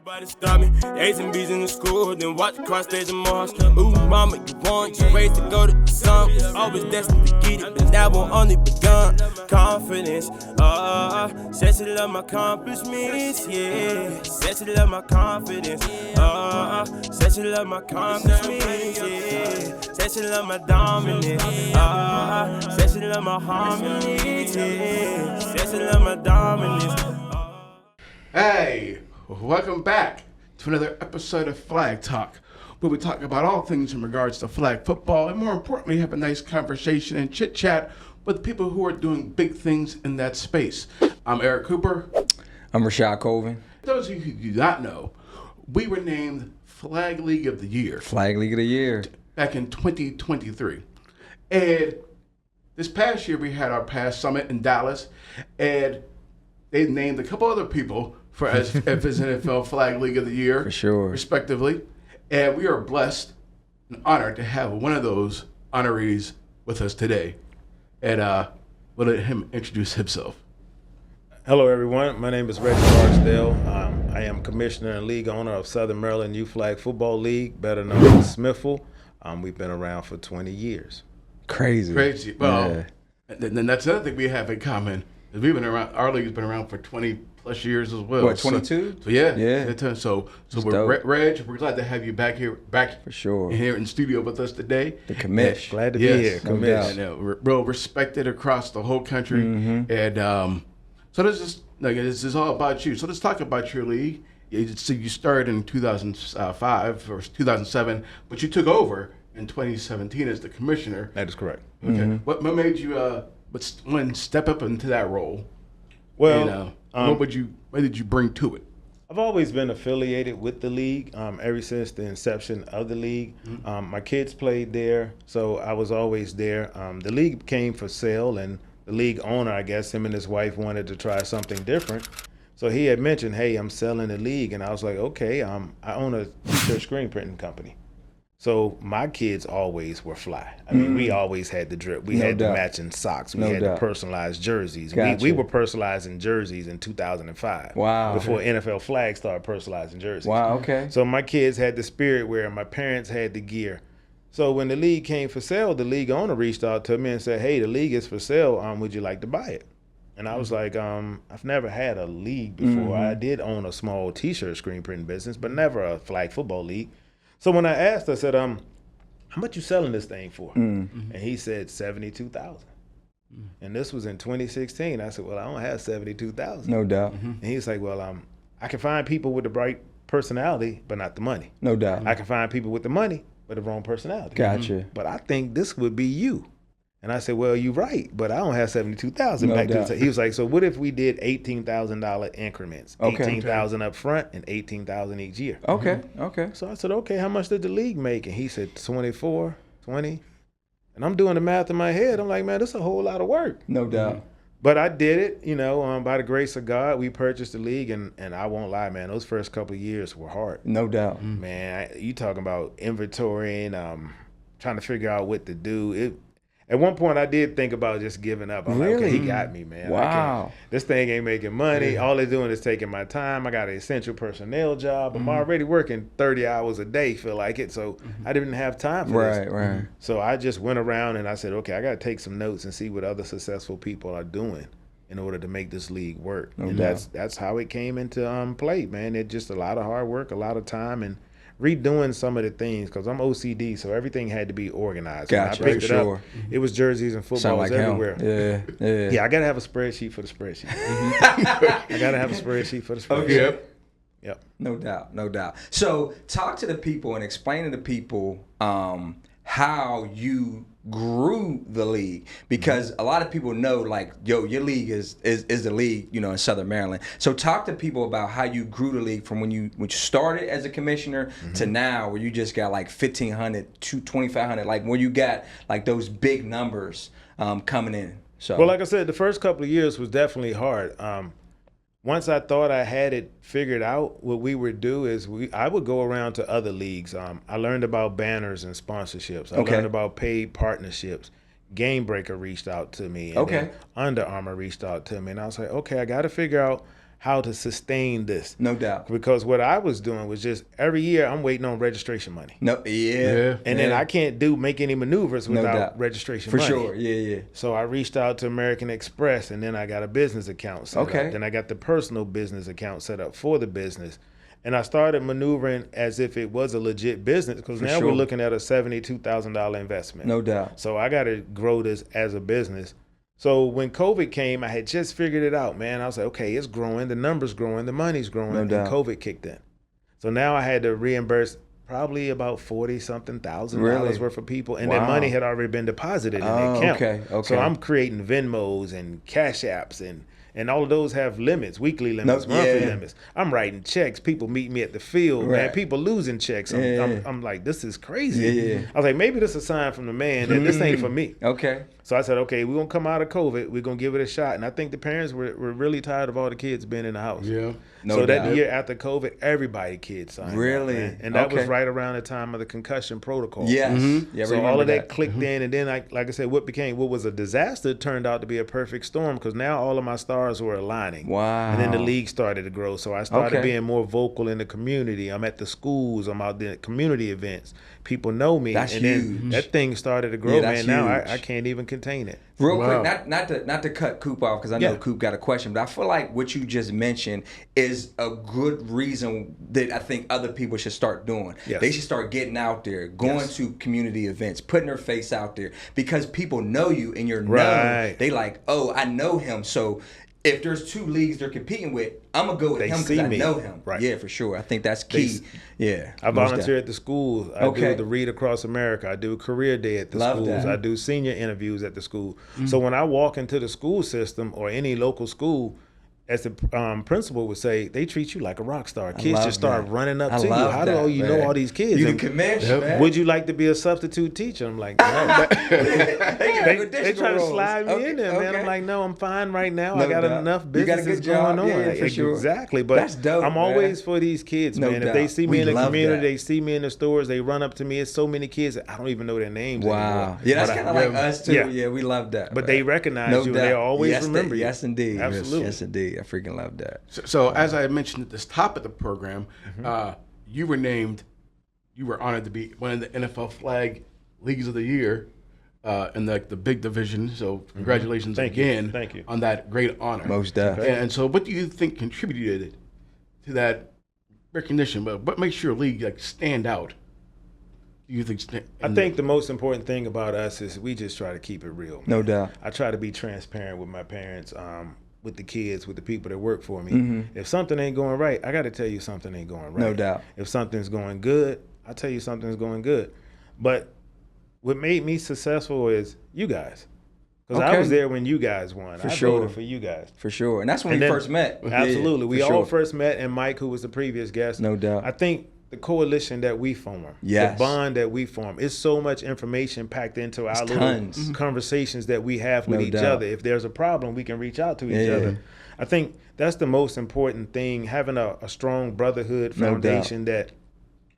Nobody stop me. A's and B's in the school, then watch cross stage and Mars. Ooh, mama, you want you raised to go to the sun. Always destined to get it, but now we're only begun. Confidence, said she love my accomplishments, yeah. Said she love my confidence, said she love my accomplishments, yeah. Said she love my dominance, said she love my harmony, yeah. Said she love my dominance. Hey, welcome back to another episode of Flag Talk, where we talk about all things in regards to flag football, and more importantly, have a nice conversation and chit-chat with people who are doing big things in that space. I'm Eric Cooper. I'm Rashad Colvin. Those of you who do not know, we were named Flag League of the Year. Flag League of the Year. Back in 2023. And this past year, we had our past summit in Dallas, and they named a couple other people for as NFL Flag League of the Year, For sure. respectively. And we are blessed and honored to have one of those honorees with us today. And we'll let him introduce himself. Hello, everyone. My name is Reggie Barksdale. I am commissioner and league owner of Southern Maryland Youth Flag Football League, better known as Smithville. We've been around for 20 years. Crazy. Well, and that's another thing we have in common. Is we've been around. Our league's been around for 20 plus years as well. What, 22? So yeah. Yeah. So That's we're dope. Reg, we're glad to have you back For sure. here in the studio with us today. The commish. Glad to Yes, be here. no Commish. doubt. And real respected across the whole country. Mm-hmm. And so this is all about you. So let's talk about your league. So you started in 2005 or 2007, but you took over in 2017 as the commissioner. That is correct. Okay. Mm-hmm. What made you step up into that role? Well, What did you bring to it? I've always been affiliated with the league ever since the inception of the league. My kids played there, so I was always there. The league came for sale, and the league owner, I guess, him and his wife wanted to try something different. So he had mentioned, hey, I'm selling the league. And I was like, okay, I own a t-shirt screen printing company. So my kids always were fly. I mean, we always had the drip. We No had doubt. the matching socks. We No had doubt. the personalized jerseys. Gotcha. We were personalizing jerseys in 2005. Wow. Before NFL Flag started personalizing jerseys. Wow, okay. So my kids had the spirit where my parents had the gear. So when the league came for sale, the league owner reached out to me and said, hey, the league is for sale. Would you like to buy it? And I was like, I've never had a league before. I did own a small t-shirt screen printing business, but never a flag football league. So when I asked, I said, how much you selling this thing for? And he said $72,000. And this was in 2016. I said, well, I don't have $72,000. No doubt. And he's like, well, I can find people with the right personality, but not the money. No doubt. I can find people with the money, but the wrong personality. Gotcha. But I think this would be you. And I said, well, you're right, but I don't have $72,000 No back doubt. to the. He was like, so what if we did $18,000 increments? Okay. $18,000 up front and $18,000 each year. Okay. Okay. So I said, okay, how much did the league make? And he said 24, 20. And I'm doing the math in my head. I'm like, man, this is a whole lot of work. No doubt. But I did it, by the grace of God. We purchased the league, and I won't lie, man, those first couple of years were hard. No doubt. Man, you talking about inventorying, trying to figure out what to do. At one point, I did think about just giving up. I'm like, okay, he got me, man. Wow. This thing ain't making money. All it's doing is taking my time. I got an essential personnel job. I'm already working 30 hours a day, feel like it. So I didn't have time for this. Right. So I just went around and I said, okay, I got to take some notes and see what other successful people are doing in order to make this league work. No And doubt. that's how it came into play, man. It just a lot of hard work, a lot of time, and redoing some of the things because I'm OCD, so everything had to be organized. Gotcha, When I picked for it sure. up, it was jerseys and Sound footballs like everywhere. him. Yeah. Yeah, I gotta have a spreadsheet for the spreadsheet. I gotta have a spreadsheet for the spreadsheet. Okay. Yep. No doubt. So talk to the people and explain to the people how you grew the league, because a lot of people know, like, your league is the league, in Southern Maryland. So talk to people about how you grew the league from when you started as a commissioner to now, where you just got like 1,500 to 2,500, like where you got like those big numbers coming in. So Well, like I said, the first couple of years was definitely hard. Once I thought I had it figured out, what we would do is I would go around to other leagues. I learned about banners and sponsorships. I learned about paid partnerships. Game Breaker reached out to me. And then Under Armour reached out to me. And I was like, okay, I got to figure out how to sustain this. No doubt. Because what I was doing was just every year I'm waiting on registration money. And then I can't make any maneuvers without registration for money. sure. Yeah. So I reached out to American Express, and then I got a business account set up. Then I got the personal business account set up for the business. And I started maneuvering as if it was a legit business, because now we're looking at a $72,000 investment. No doubt. So I got to grow this as a business. So when COVID came, I had just figured it out, man. I was like, okay, it's growing, the number's growing, the money's growing, and COVID kicked in. So now I had to reimburse probably about $40-something thousand worth of people, and that money had already been deposited in the account. Okay. So I'm creating Venmos and Cash Apps, and all of those have limits, weekly limits, monthly limits. I'm writing checks. People meet me at the field, man. People losing checks. I'm like, this is crazy. I was like, maybe this is a sign from the man that this ain't for me. So I said, okay, we're going to come out of COVID. We're going to give it a shot. And I think the parents were really tired of all the kids being in the house. So that year after COVID, everybody kids signed up, man. And that was right around the time of the concussion protocol. So all of that clicked in. And then, like I said, what was a disaster turned out to be a perfect storm, because now all of my stars were aligning. And then the league started to grow. So I started being more vocal in the community. I'm at the schools. I'm out there at community events. People know me. That's and huge. Then that thing started to grow, man. Now I can't even contain it. Real quick, not to cut Coop off, because I know Coop got a question, but I feel like what you just mentioned is a good reason that I think other people should start doing. They should start getting out there, going to community events, putting their face out there, because people know you and you're known. They like, oh, I know him. So if there's two leagues they're competing with, I'm going to go with him because I know him. Yeah, for sure. I think that's key. I volunteer at the schools. I do the Read Across America. I do Career Day at the schools. I do senior interviews at the school. So when I walk into the school system or any local school, as the principal would say, they treat you like a rock star. Kids just start running up to you. How do you know all these kids? You the commission, man. Would you like to be a substitute teacher? I'm like, no. they try to slide me in there, man. I'm like, no, I'm fine right now. I got enough businesses going on. Exactly. But that's dope, I'm always for these kids, man. If they see me in the community, they see me in the stores, they run up to me. It's so many kids that I don't even know their names anymore. Yeah, that's kind of like us, too. Yeah, we love that. But they recognize you. They always remember you. Yes, indeed. Absolutely. Yes, indeed. I freaking love that. So as I mentioned at the top of the program, you were honored to be one of the NFL Flag Leagues of the Year in the big division. So congratulations again Thank you. on that great honor. Most definitely. And so what do you think contributed to that recognition? But what makes your league stand out? Do you think? I think the most important thing about us is we just try to keep it real, man. No doubt. I try to be transparent with my parents, with the kids, with the people that work for me. If something ain't going right, I got to tell you something ain't going right. No doubt. If something's going good, I tell you something's going good. But what made me successful is you guys. Because I was there when you guys won. I voted for you guys. For sure. And that's when we first met. Absolutely. We all first met, and Mike, who was the previous guest. No doubt. I think the coalition that we form, the bond that we form, it's so much information packed into our little conversations that we have with each other. If there's a problem, we can reach out to each other. I think that's the most important thing, having a strong brotherhood foundation that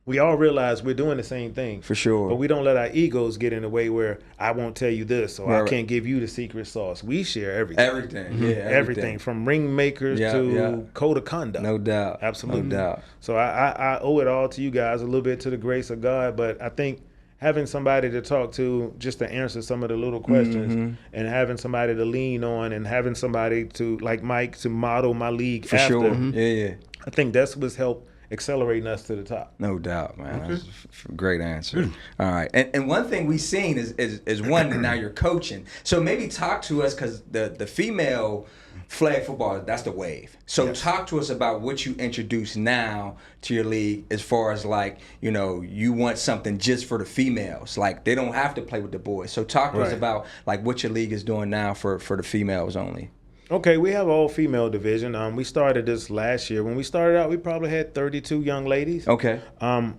we all realize we're doing the same thing. For sure. But we don't let our egos get in the way where I won't tell you this or I can't give you the secret sauce. We share everything. Everything from ring makers to code of conduct. No doubt. Absolutely. No doubt. So I owe it all to you guys, a little bit to the grace of God, but I think having somebody to talk to just to answer some of the little questions and having somebody to lean on and having somebody to, like Mike, to model my league For after. sure. I think that's what's helped accelerating us to the top. No doubt, man. That's a great answer. All right. And one thing we've seen is one that now you're coaching. So maybe talk to us, because the female flag football, that's the wave. So talk to us about what you introduce now to your league, as far as you want something just for the females. Like, they don't have to play with the boys. So talk to us about what your league is doing now for the females only. Okay, we have an all-female division. We started this last year. When we started out, we probably had 32 young ladies. Okay.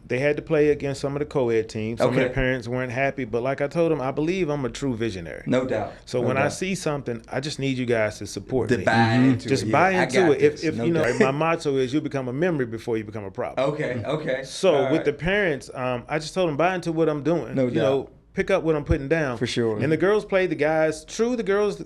They had to play against some of the co-ed teams. Some of their parents weren't happy, but like I told them, I believe I'm a true visionary. No doubt. So when I see something, I just need you guys to support me. Buy into just it. buy into it. If no doubt. my motto is you become a memory before you become a problem. Okay. So with the parents, I just told them, buy into what I'm doing. No doubt. Pick up what I'm putting down. For sure. And the girls played the guys. True, the girls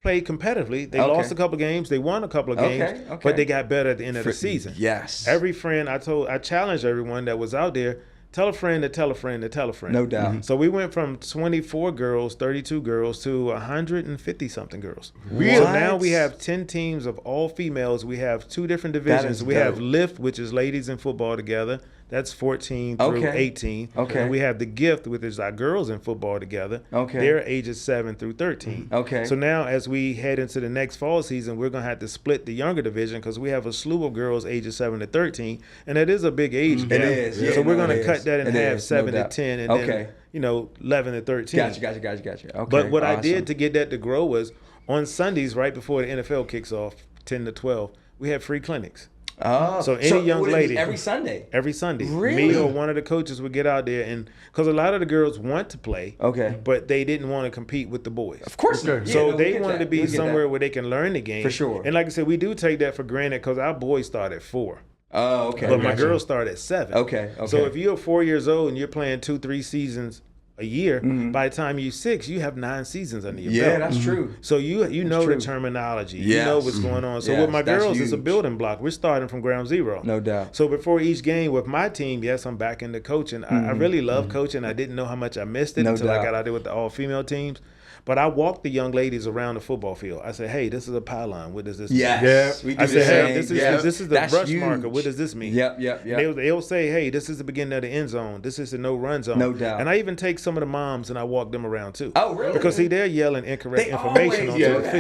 played competitively. They Okay. lost a couple of games. They won a couple of games. Okay, okay. But they got better at the end of the season. Yes. Every friend I challenged everyone that was out there, tell a friend to tell a friend to tell a friend. No doubt. So we went from 24 girls, 32 girls to 150 something girls. Really? So now we have 10 teams of all females. We have 2 different divisions. is We have dope. Lift, which is ladies in football together. That's 14 through Okay. 18. Okay. And we have the Gift, which is our girls in football together. Okay. They're ages 7 through 13. Okay. So now as we head into the next fall season, we're going to have to split the younger division because we have a slew of girls ages 7 to 13. And that is a big age gap. It is. So Yeah, we're no, going it to cut is. that in It half, is, 7 no to doubt. 10, and Okay. then, 11 to 13. Gotcha. Okay. But what I did awesome. to get that to grow was on Sundays, right before the NFL kicks off, 10 to 12, we have free clinics. Oh, So any young would it be lady- every Sunday. Every Sunday, Really? me or one of the coaches would get out there, and because a lot of the girls want to play, Okay. but they didn't want to compete with the boys. Of course. Okay. not. So Yeah, no, we they get wanted that. to be We get somewhere that. where they can learn the game. For sure. And like I said, we do take that for granted because our boys start at 4, Oh, okay. but my Gotcha. girls start at 7. Okay. So if you're 4 years old and you're playing 2-3 seasons a year, by the time you're 6, you have 9 seasons under your yeah, belt. that's true. So you know true. the terminology. Yes. You know what's going on. So Yes, with my that's girls, it's a huge. building block. We're starting from ground zero. No doubt. So before each game with my team, yes, I'm back into coaching. I really love coaching. I didn't know how much I missed it No until I doubt. got out there with the all-female teams. But I walked the young ladies around the football field. I said, hey, this is a pylon. What does this mean? Yes. Yeah. We do I the said, same. hey, this Yeah. is the That's brush huge. marker. What does this mean? Yep. And they'll say, hey, this is the beginning of the end zone. This is the no-run zone. No doubt. And I even take some of the moms and I walk them around too. Oh, really? Because, see, they're yelling incorrect They information always onto do the that.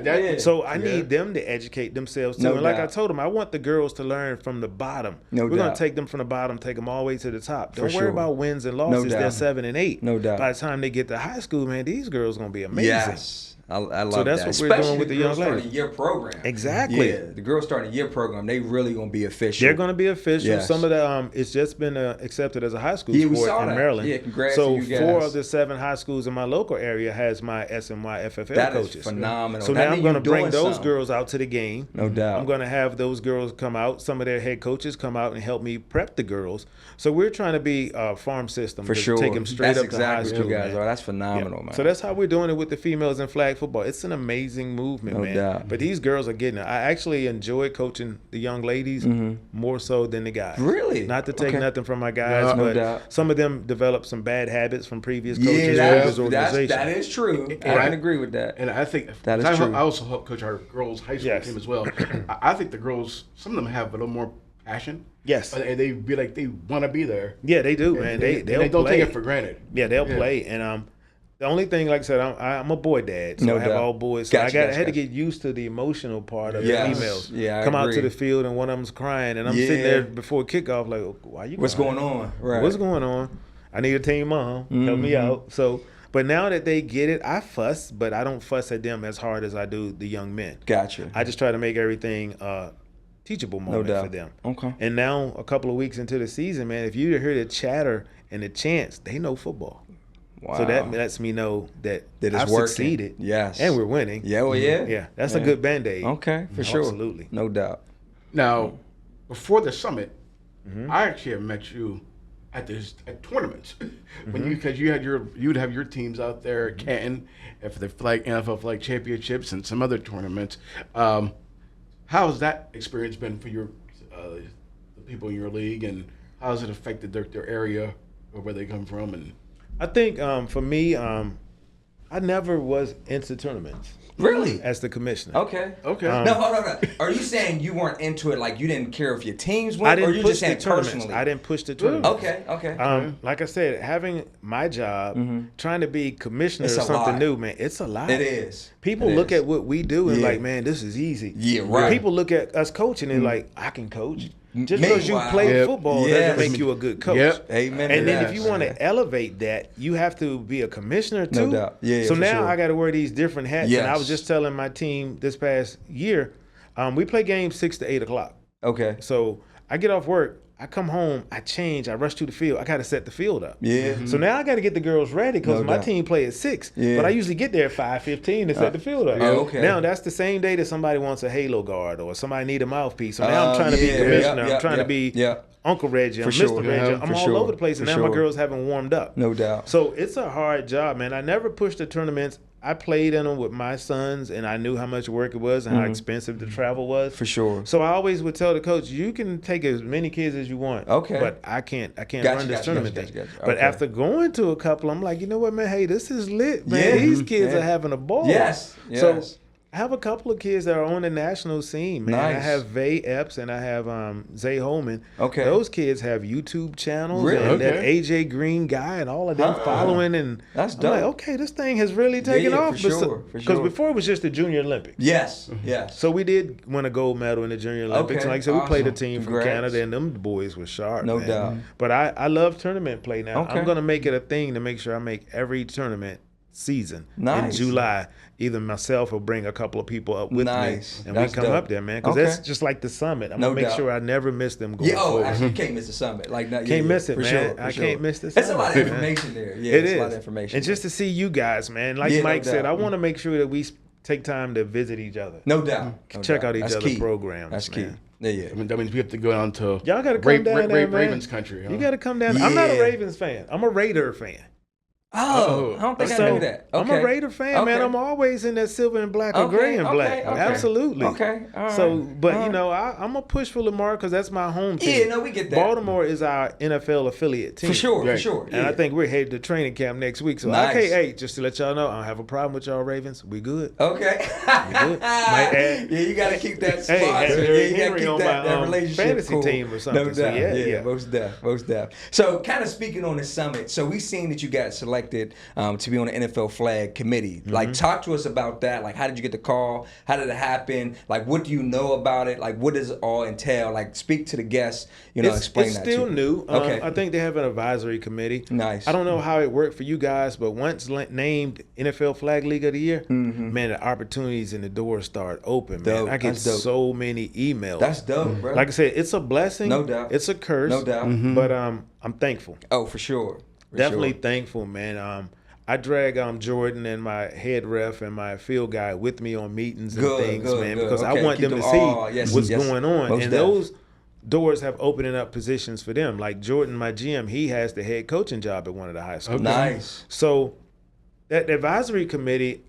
field. Yeah. So I Yeah. need them to educate themselves too. No And like I doubt. told them, I want the girls to learn from the bottom. No We're going doubt. to take them from the bottom, take them all the way to the top. Don't For worry sure. about wins and losses. They're doubt. 7 and 8. No doubt. By the time they get to high school, man, these girls going to be amazing. Yes. I love So that's that. what we're doing Especially with the girls young starting ladies. a year program. Exactly. Yeah, the girls starting a year program, they really gonna be official. They're going to be official. Yes. Some of the it's just been accepted as a high school Yeah, we sport saw in that. Maryland. Yeah, congrats So to you 4 guys. of the 7 high schools in my local area has my SMY FFL That is coaches. phenomenal. So That now I'm mean going to you bring doing those something. girls out to the game. No doubt. I'm going to have those girls come out. Some of their head coaches come out and help me prep the girls. So we're trying to be a farm system For to sure. take them straight That's up exactly to high what school. you guys man. are. That's Yeah. phenomenal, man. So that's how we're doing it with the females in flag football. It's an amazing movement, No man. doubt. But these girls are getting it. I actually enjoy coaching the young ladies more so than the guys. Really? Not to take Okay. nothing from my guys, No but doubt. some of them develop some bad habits from previous coaches yeah, with that's, this organization. that is true. I Right. can agree with that. And I think That is I true. also help coach our girls' high school Yes. team as well. I think the girls, some of them have a little more passion. Yes. And they be like they want to be there. Yeah, they do, man. And They don't play. take it for granted. Yeah, they'll Yeah. play, and the only thing, like I said, I'm a boy dad, so No I have doubt. all boys. So Gotcha, I had to gotcha. get used to the emotional part of Yes. the females. Yeah, I come out to agree. the field and one of them's crying, and I'm Yeah. sitting there before kickoff, like, why you? What's crying? going on? Right. What's going on? I need a team mom. Help me out. So, but now that they get it, I fuss, but I don't fuss at them as hard as I do the young men. Gotcha. I just try to make everything teachable moment doubt. for them. Okay. And now, a couple of weeks into the season, man, if you hear the chatter and the chants, they know football. Wow. So that lets me know that That it's I've working. succeeded. Yes. And we're winning. Yeah, well, yeah. Yeah, that's a good Band-Aid. Okay, for sure. Absolutely. No doubt. Now, before the summit, I actually have met you at tournaments when because you'd have your teams out there at Canton and for the NFL flag championships and some other tournaments. How has that experience been for your the people in your league, and how has it affected their area or where they come from? And I think for me, I never was into tournaments Really? as the commissioner. Okay. Okay. No, hold on. Are you saying you weren't into it, like you didn't care if your teams went, I or didn't you push just the saying tournaments. personally? I didn't push the tournaments. Okay. Like I said, having my job, trying to be commissioner It's of a something lot. new, man, it's a lot. It is. People It look is. at what we do and Yeah. like, man, this is easy. Yeah, right. People look at us coaching and like, I can coach. Just because you Meanwhile- play Yep. football Yes. doesn't make you a good coach. Yep. Amen. to And then that. if you want to elevate that, you have to be a commissioner too. No doubt. Yeah, so for now sure. I got to wear these different hats. Yes. And I was just telling my team this past year, we play games 6 to 8 o'clock. Okay. So I get off work, I come home, I change, I rush to the field. I got to set the field up. Yeah. So now I got to get the girls ready because No my doubt. team play at 6. Yeah. But I usually get there at 5:15 to set the field up. Oh, okay. Now that's the same day that somebody wants a halo guard or somebody need a mouthpiece. So now I'm trying to be yeah, commissioner. yeah, I'm trying yeah, to be yeah. Uncle Reggie. I'm For sure. Mr. Yeah, Reggie. I'm for all sure. over the place. And For now my sure. girls haven't warmed up. No doubt. So it's a hard job, man. I never pushed the tournaments. I played in them with my sons, and I knew how much work it was and how expensive the travel was. For sure. So I always would tell the coach, you can take as many kids as you want. Okay. But I can't run this tournament thing. Gotcha. But Okay. after going to a couple, I'm like, you know what, man? Hey, this is lit, man. Yeah. These kids Yeah. are having a ball. Yes. So I have a couple of kids that are on the national scene, man. Nice. I have Vay Epps and I have Zay Holman. Okay. Those kids have YouTube channels Really? and that Okay. AJ Green guy and all of them following. And That's I'm dope. like, okay, this thing has really taken yeah, off. for sure, for Because sure. before it was just the Junior Olympics. Yes. So we did win a gold medal in the Junior Olympics. Okay, And like I said, we played a awesome. team Congrats. from Canada, and them boys were sharp. No man. doubt. But I love tournament play now. Okay. I'm going to make it a thing to make sure I make every tournament season in Nice. July. Either myself or bring a couple of people up with Nice. me, and That's we come dope. up there, man. Because Okay. that's just like the summit. I'm No gonna make doubt. sure I never miss them going Yeah. Oh, forward. actually, you can't miss the summit. Like, Can't miss it, for man. Sure, for I sure. can't miss the It's a lot of summit, man. information there. Yeah, It it's is. a lot of information. And just to see you guys, man. Like Yeah, no Mike said, doubt. I want to make sure that we take time to visit each other. no doubt. No Check doubt. out each That's other's key. programs. That's key. man. Yeah. I mean, that means we have to go down to Y'all got to come down there, man. Ravens country. Huh? You got to come down. I'm not a Yeah. Ravens fan. I'm a Raider fan. Oh, I don't think I knew that. I'm a Okay. Raider fan, man. Okay. I'm always in that silver and black or Okay, gray and black. okay. Absolutely. Okay, all right. So, but All you right. know, I'm a push for Lamar because that's my home Yeah, team. no, we get that. Baltimore is our NFL affiliate team. For sure, Right. for sure. And I yeah. think we're headed to training camp next week. So Nice. okay, hey, just to let y'all know, I don't have a problem with y'all Ravens. We good. Okay. good. Might add- Yeah, you got to keep that spot. Hey, yeah, Derrick you got to Henry keep on that, my, that relationship fantasy cool. team or something. No So, doubt. yeah. Most def. So, kind of speaking on the summit. So, we seen that you got selected to be on the NFL flag committee. Mm-hmm. Like, talk to us about that. Like, how did you get the call? How did it happen? Like, what do you know about it? Like, what does it all entail? Like, speak to the guests. You know, explain it's that. still to new. Okay. I think they have an advisory committee. Nice. I don't know how it worked for you guys, but once named NFL Flag League of the Year, man, the opportunities and the doors start open. Man, Dope. I get That's dope. so many emails. That's dope, bro. Like I said, it's a blessing. No doubt. It's a curse. No doubt. But I'm thankful. Oh, for sure. For Definitely sure. thankful, man. I drag Jordan and my head ref and my field guy with me on meetings and things, man, because I Okay, want keep them to them see all- yes, what's yes. going on. Most And def. those doors have opening up positions for them. Like Jordan, my GM, he has the head coaching job at one of the high schools. Nice. So that advisory committee,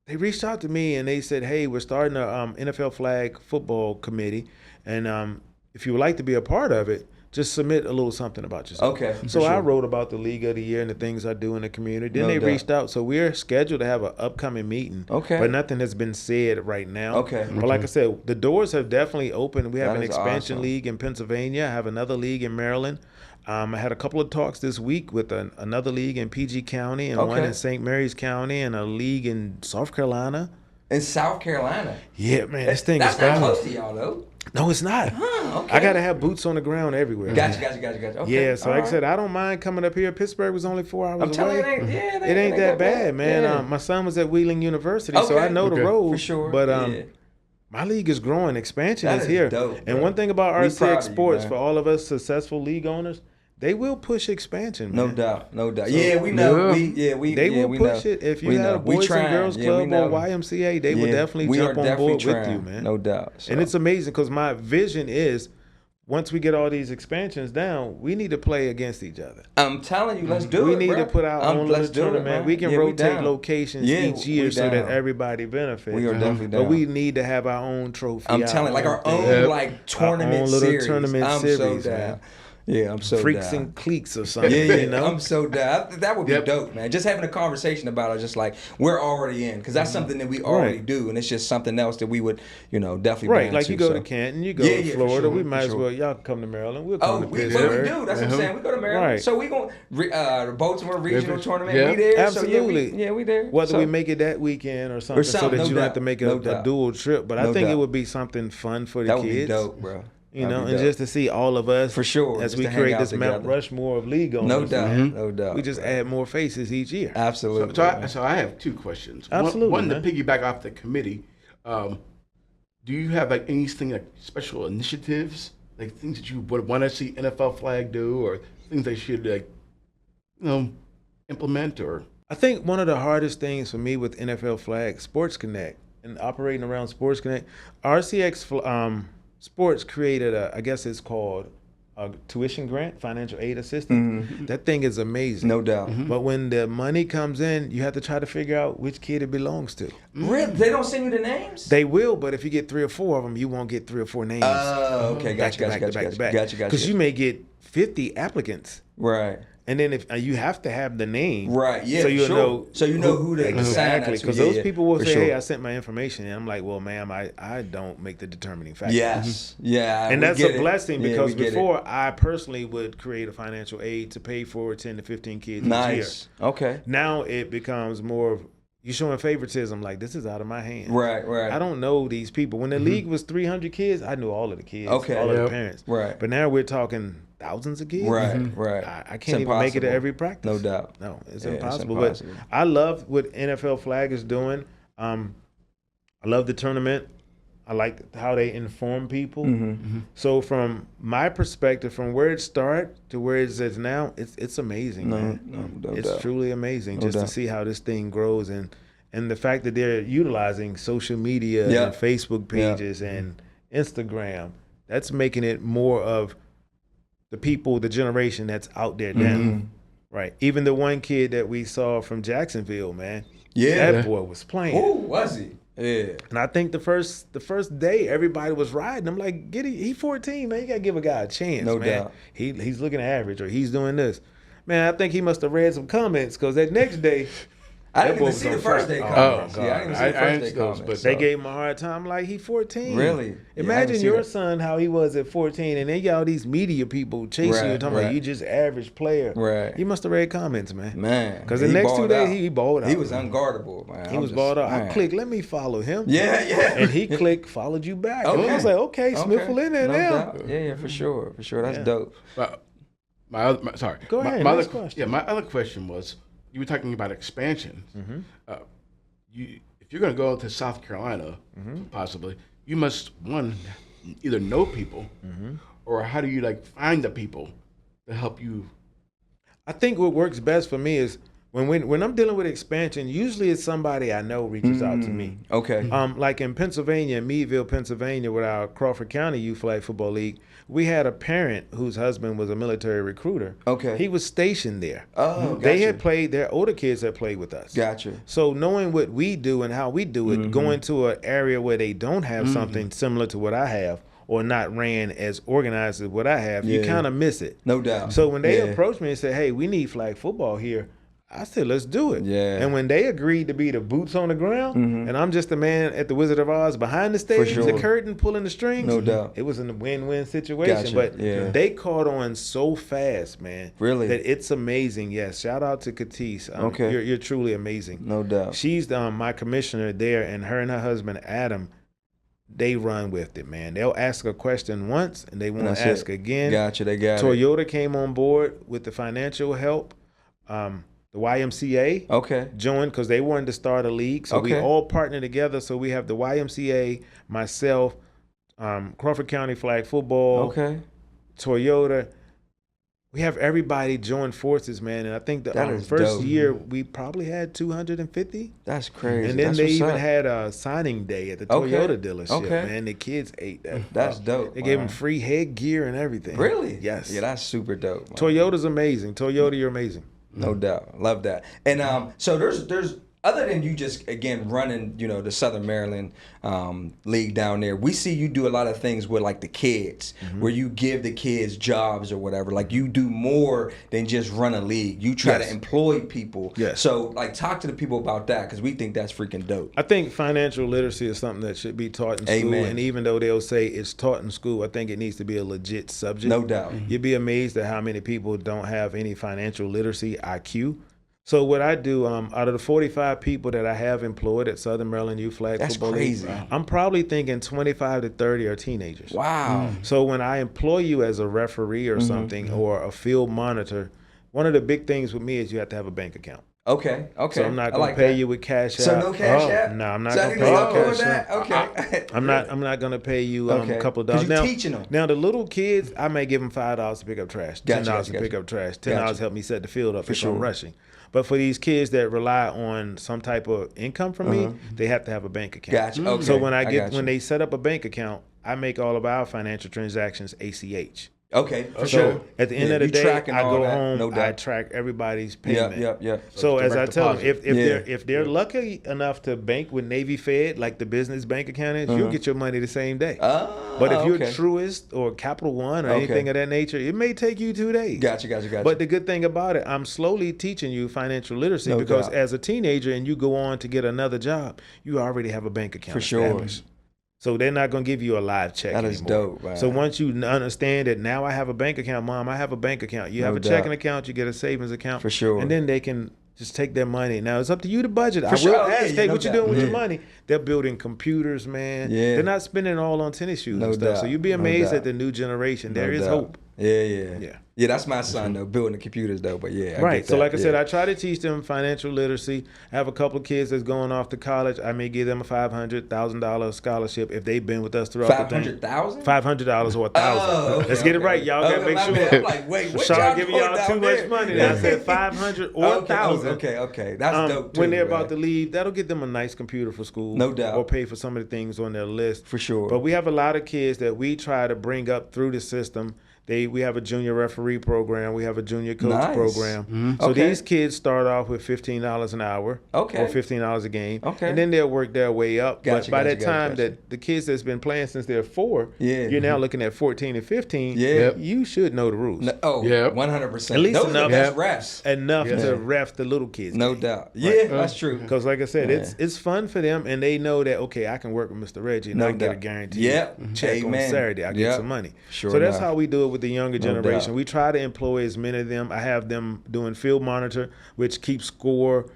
they reached out to me and they said, hey, we're starting a NFL flag football committee. And if you would like to be a part of it, just submit a little something about yourself. Okay, So for I sure. wrote about the League of the Year and the things I do in the community. Then No they doubt. reached out. So we're scheduled to have an upcoming meeting. Okay. But nothing has been said right now. Okay. But like I said, the doors have definitely opened. We have That an is expansion awesome. league in Pennsylvania. I have another league in Maryland. I had a couple of talks this week with another league in PG County and one Okay. in St. Mary's County and a league in South Carolina. In South Carolina. Yeah, man, this thing That's is not fun. close to y'all, though. No, it's not. Okay. I got to have boots on the ground everywhere. Gotcha. Okay. Yeah, so like I all said, right. I don't mind coming up here. Pittsburgh was only 4 hours I'm telling away. you, it It ain't that bad, man. Yeah. My son was at Wheeling University, so Okay. I know the Okay. road. For sure. But yeah. my league is growing. Expansion That is is here. dope, And bro. one thing about We proud RCX of you, Sports, man. for all of us successful league owners, they will push expansion, No man. doubt. Yeah, we know. Yeah. They will we push know. it. If you We had know. a We Boys trying. and Girls Yeah, we Club or know. YMCA, they will Yeah, definitely we jump are on definitely board with trying. you, man. No doubt. So. And it's amazing because my vision is once we get all these expansions down, we need to play against each other. I'm telling you, let's do We it. need bro. to put our own little let's do it, tournament. man. We can Yeah, rotate down. locations Yeah, each year we so that down. everybody benefits. We are definitely down. But we need to have our own trophy. I'm telling you, like our own Yep. like tournament Our own little series. tournament I'm series, so down. man. Yeah, I'm so Freaks down. and cliques or something. Yeah, you know? I'm so down. That would be Yep. dope, man. Just having a conversation about it, just like we're already in, because that's something that we already Right. do, and it's just something else that we would, definitely. Right, be like into, you go so. to Canton, you go Yeah, to yeah, for Florida. sure, We for might as sure. well, y'all come to Maryland. We'll Oh, come to we do. Pittsburgh. That's what I'm saying. We go to Maryland. Right. So we going the Baltimore Regional Tournament. Yeah. We there. Absolutely. So we there. Whether so, we make it that weekend or something, so something, that no you don't have doubt. to make No a doubt. dual trip. But I No think it doubt. would be something fun for the that would kids. be dope, bro. You That'd know, be and dope. just to see all of us For sure, as just we to hang create out this Mount together. Rushmore of league owners. No doubt. man. No doubt. We just add more faces each year. Absolutely. So I have two questions. Absolutely, One man. to piggyback off the committee. Do you have like anything like special initiatives, like things that you would want to see NFL flag do, or things they should like, implement or? I think one of the hardest things for me with NFL Flag, Sports Connect, and operating around Sports Connect, RCX Sports created I guess it's called a tuition grant, financial aid assistance. That thing is amazing. No doubt. But when the money comes in, you have to try to figure out which kid it belongs to. Really? They don't send you the names? They will, but if you get 3 or 4 of them, you won't get 3 or 4 names. Oh, okay. Gotcha. Because you may get 50 applicants. Right. And then if you have to have the name, right? Yeah, so you know, so you know who to exactly, because those people will say, sure. "Hey, I sent my information," and I'm like, "Well, ma'am, I don't make the determining factor." Yes, yeah, and that's a blessing because before I personally would create a financial aid to pay for 10 to 15 kids each year. Okay. Now it becomes more of you showing favoritism, like this is out of my hands. Right. I don't know these people. When the league was 300 kids, I knew all of the kids, all of the parents. Right. But now we're talking thousands of kids. Right. I can't even make it to every practice. No doubt. No, it's impossible. But I love what NFL Flag is doing. I love the tournament. I like how they inform people. So from my perspective, from where it started to where it is now, it's amazing, man. It's truly amazing just to see how this thing grows and the fact that they're utilizing social media and Facebook pages and Instagram. That's making it more of the people, the generation that's out there now. Right. Even the one kid that we saw from Jacksonville, man. Yeah. That boy was playing. Oh, was he? Yeah. And I think the first day everybody was riding. I'm like, he's 14, man. You gotta give a guy a chance, no man. Doubt. He's looking average or he's doing this. Man, I think he must have read some comments because that next day I didn't even see the first day comments. Yeah, I didn't even see the first day comments. But they gave him a hard time like he 14. Really? Imagine your son how he was at 14 and then you got all these media people chasing you talking about you just average player. Right. He must have read comments, man. Man. Because the next 2 days he balled out. He was unguardable, man. He was balled out. I clicked, let me follow him. Yeah. And he clicked, followed you back. Okay. And I was like, okay, Smith will in there now. Doubt. Yeah, for sure. That's dope. Go ahead. My other question was, you were talking about expansion. If you're going to go to South Carolina, possibly, you must either know people, or how do you find the people to help you? I think what works best for me is when I'm dealing with expansion. Usually, it's somebody I know reaches out to me. Okay. Like in Pennsylvania, Meadville, Pennsylvania, with our Crawford County Youth Flag Football League, we had a parent whose husband was a military recruiter. Okay. He was stationed there. Oh, gotcha. They had played. Their older kids had played with us. Gotcha. So knowing what we do and how we do it, going to an area where they don't have something similar to what I have, or not ran as organized as what I have, you kind of miss it. No doubt. So when they approached me and said, hey, we need flag football here, I said, let's do it. Yeah. And when they agreed to be the boots on the ground, and I'm just the man at the Wizard of Oz behind the stage, the curtain, pulling the strings. No doubt. It was a win-win situation. Gotcha. But they caught on so fast, man. Really? That it's amazing. Yes. Shout out to Katisse. You're truly amazing. No doubt. She's my commissioner there, and her husband, Adam, they run with it, man. They'll ask a question once, and they won't ask again. Gotcha. They got Toyota came on board with the financial help. The YMCA joined because they wanted to start a league. So we all partner together. So we have the YMCA, myself, Crawford County Flag Football, Toyota. We have everybody join forces, man. And I think the first year we probably had 250. That's crazy. And then they even had a signing day at the Toyota dealership, man. The kids ate that. That's dope. They gave them free headgear and everything. Really? Yes. Yeah, that's super dope, man. Toyota's amazing. Toyota, you're amazing. No doubt. Love that. And so there's other than you just again running, the Southern Maryland league down there, we see you do a lot of things with the kids, where you give the kids jobs or whatever. Like you do more than just run a league. You try to employ people. Yes. So talk to the people about that because we think that's freaking dope. I think financial literacy is something that should be taught in school. And even though they'll say it's taught in school, I think it needs to be a legit subject. No doubt. You'd be amazed at how many people don't have any financial literacy IQ. So what I do, out of the 45 people that I have employed at Southern Maryland Youth Flag Football League, I'm probably thinking 25 to 30 are teenagers. Wow. So when I employ you as a referee or something or a field monitor, one of the big things with me is you have to have a bank account. Okay. So I'm not going to pay you with cash So no cash app? No, I'm not going to pay you with cash app. Okay. I'm not going to pay you a couple of dollars. You're teaching them. Now the little kids, I may give them $5 to pick up trash, $10 to pick up trash, $10 to help me set the field up if I'm rushing. But for these kids that rely on some type of income from me, they have to have a bank account. Gotcha. Okay. So when they set up a bank account, I make all of our financial transactions ACH. Okay, for So sure. at the end of the you day, tracking I all go that, home, no I doubt. track everybody's Yeah, payment. yeah. So as I direct tell them, deposit. if they're lucky enough to bank with Navy Fed, like the business bank account is, you'll get your money the same day. But if you're okay. Truist or Capital One or Okay. anything of that nature, it may take you 2 days. Gotcha. But the good thing about it, I'm slowly teaching you financial literacy No because doubt. as a teenager and you go on to get another job, you already have a bank account For sure. established. So they're not going to give you a live check That is anymore. dope, man. So once you understand that now I have a bank account, Mom, I have a bank account. You have No a checking doubt. account, you get a savings account. For sure. And then they can just take their money. Now it's up to you to budget. I will sure. Oh, yeah, ask, yeah, hey, no what you doubt. doing with your Yeah. money? They're building computers, man. Yeah. They're not spending it all on tennis shoes No and stuff. So doubt. you'd be No amazed doubt. at the new generation. No There is doubt. hope. Yeah. Yeah. Yeah, that's my son though, building the computers though. But yeah, I Right. get So that. like I said, Yeah. I try to teach them financial literacy. I have a couple of kids that's going off to college. I may give them a $500,000 scholarship if they've been with us throughout the thing. $500,000. $500 or $1,000. Oh, okay, Let's get it okay. right. Y'all Okay, gotta make my sure. bad. I'm like, wait, what Sean y'all giving doing y'all down too there? much money. I said 500 or Okay, 1,000. Okay. That's dope too. When they're man. about to leave, that'll get them a nice computer for school. No doubt. Or pay for some of the things on their list. For sure. But we have a lot of kids that we try to bring up through the system. We have a junior referee program. We have a junior coach Nice. program. So Okay. these kids start off with $15 an hour. Okay. Or $15 a game. Okay. And then they'll work their way up. Gotcha, but by gotcha, that time gotcha. that the kids that's been playing since they're 4, Yeah. you're now looking at 14 and 15. Yeah. Yep. You should know the rules. No, oh, Yep. 100%. At least Those are enough- the best Yep. refs. Enough Yeah. to ref the little kids. No game. doubt. Yeah, that's true. Because like I said, Yeah. it's fun for them, and they know that, okay, I can work with Mr. Reggie, and No I can get a doubt. guaranteed Yep. check Amen. on Saturday. I get Yep. some money. Sure so that's enough. how we do it with the younger No generation. doubt. We try to employ as many of them. I have them doing field monitor, which keeps score